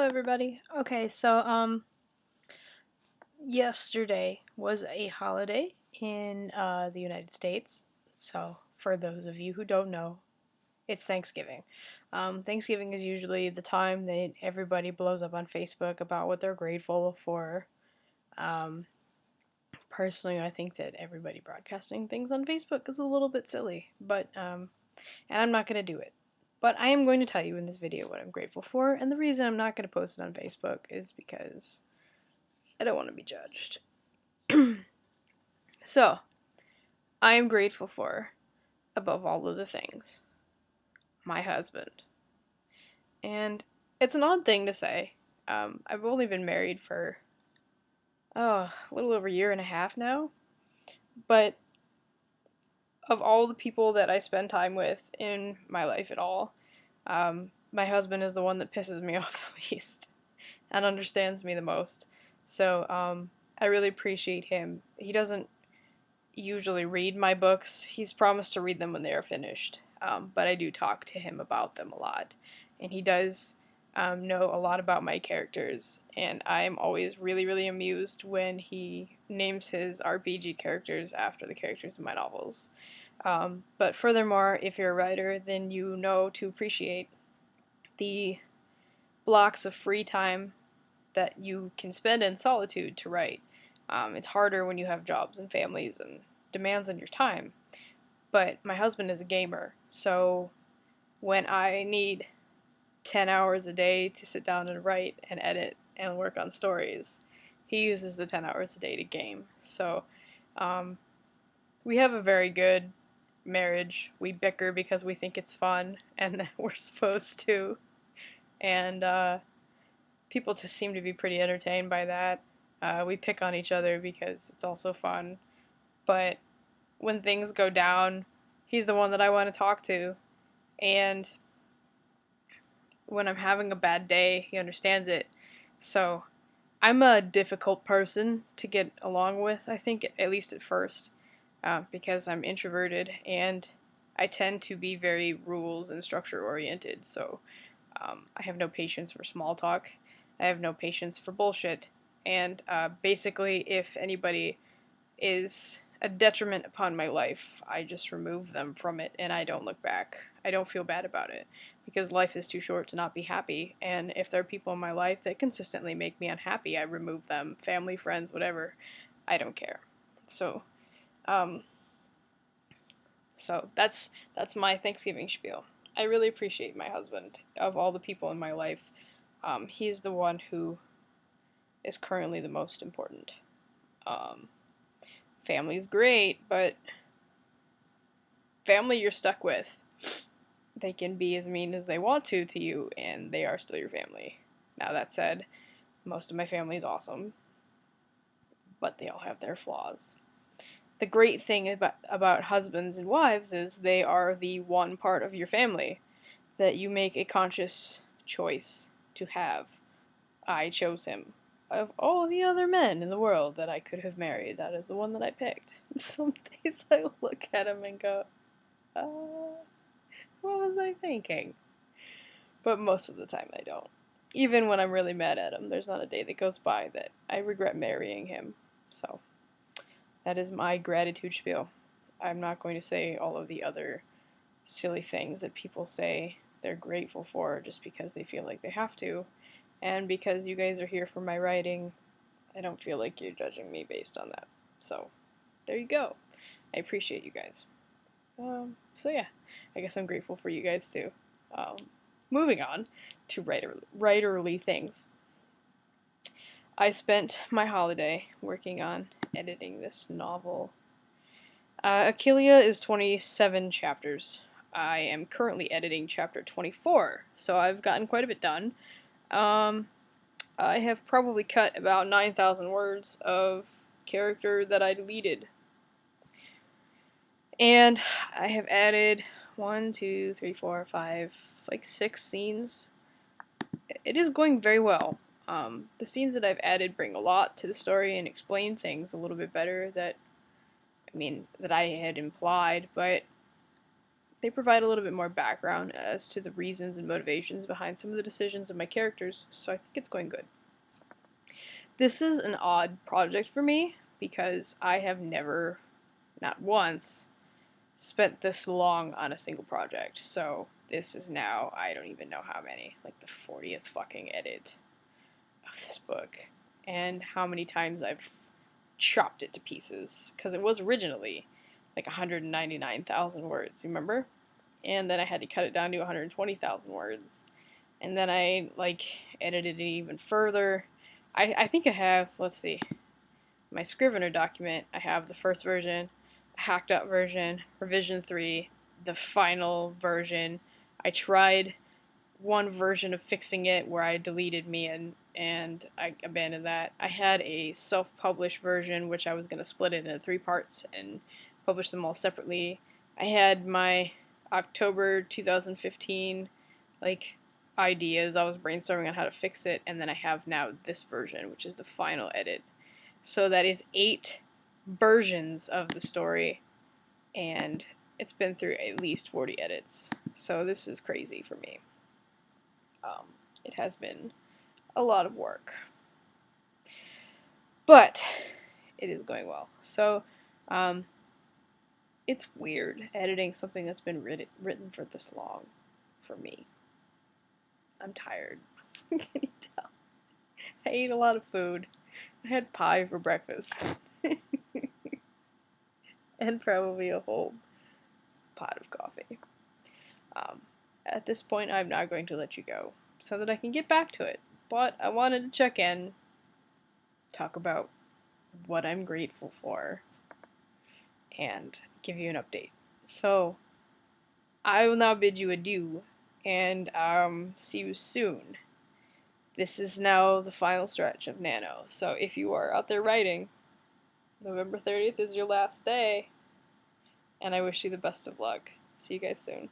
everybody. Okay, so yesterday was a holiday in the United States. So for those of you who don't know, it's Thanksgiving. Thanksgiving is usually the time that everybody blows up on Facebook about what they're grateful for. Um, Personally, I think that everybody broadcasting things on Facebook is a little bit silly, but and I'm not gonna do it. But I am going to tell you in this video what I'm grateful for, and the reason I'm not going to post it on Facebook is because I don't want to be judged. So, I am grateful for, above all of the things, my husband. And it's an odd thing to say. I've only been married for, a little over a year and a half now. But of all the people that I spend time with in my life at all, my husband is the one that pisses me off the least and understands me the most. So, I really appreciate him. He doesn't usually read my books. He's promised to read them when they are finished, but I do talk to him about them a lot. And he does know a lot about my characters, and I'm always really, really amused when he names his RPG characters after the characters in my novels. But furthermore, if you're a writer, then you know to appreciate the blocks of free time that you can spend in solitude to write. It's harder when you have jobs and families and demands on your time. But my husband is a gamer, so when I need 10 hours a day to sit down and write and edit and work on stories, he uses the 10 hours a day to game. So um, we have a very good marriage. We bicker because we think it's fun and that we're supposed to. And people just seem to be pretty entertained by that. We pick on each other because it's also fun. But when things go down, he's the one that I want to talk to. And when I'm having a bad day, he understands it. So I'm a difficult person to get along with, I think, at least at first, because I'm introverted and I tend to be very rules and structure oriented. So I have no patience for small talk. I have no patience for bullshit. And basically, if anybody is a detriment upon my life, I just remove them from it and I don't look back. I don't feel bad about it because life is too short to not be happy. And if there are people in my life that consistently make me unhappy, I remove them. Family, friends, whatever. I don't care. So, um, so that's my Thanksgiving spiel. I really appreciate my husband. Of all the people in my life, he's the one who is currently the most important. Um, Family's great, but family you're stuck with. They can be as mean as they want to you, and they are still your family. Now, that said, most of my family is awesome, but they all have their flaws. The great thing about husbands and wives is they are the one part of your family that you make a conscious choice to have. I chose him. Of all the other men in the world that I could have married, that is the one that I picked. Some days I look at him and go, what was I thinking? But most of the time I don't. Even when I'm really mad at him, there's not a day that goes by that I regret marrying him. So, that is my gratitude spiel. I'm not going to say all of the other silly things that people say they're grateful for just because they feel like they have to. And because you guys are here for my writing, I don't feel like you're judging me based on that. So, there you go. I appreciate you guys. So yeah, I guess I'm grateful for you guys too. Um, Moving on to writerly things. I spent my holiday working on editing this novel. Achillea is 27 chapters. I am currently editing chapter 24, so I've gotten quite a bit done. I have probably cut about 9,000 words of character that I deleted. And I have added 1, 2, 3, 4, 5, like 6 scenes. It is going very well. The scenes that I've added bring a lot to the story and explain things a little bit better that I had implied, but they provide a little bit more background as to the reasons and motivations behind some of the decisions of my characters, so I think it's going good. This is an odd project for me because I have never, not once, spent this long on a single project. So this is now, I don't even know how many, like the 40th fucking edit of this book. And how many times I've chopped it to pieces. Because it was originally like 199,000 words, remember? And then I had to cut it down to 120,000 words. And then I, like, edited it even further. I think I have, let's see, my Scrivener document, I have the first version, a hacked up version, revision 3, the final version. I tried one version of fixing it where I deleted me and I abandoned that. I had a self-published version which I was going to split it into 3 parts and publish them all separately. I had my October 2015 like ideas. I was brainstorming on how to fix it, and then I have now this version, which is the final edit. So that is 8 versions of the story, and it's been through at least 40 edits. So this is crazy for me. It has been a lot of work, but it is going well. So it's weird editing something that's been written for this long for me. I'm tired. Can you tell? I ate a lot of food. I had pie for breakfast. And probably a whole pot of coffee. At this point, I'm not going to let you go so that I can get back to it. But I wanted to check in, talk about what I'm grateful for, and give you an update. So, I will now bid you adieu, and see you soon. This is now the final stretch of Nano, so if you are out there writing, November 30th is your last day, and I wish you the best of luck. See you guys soon.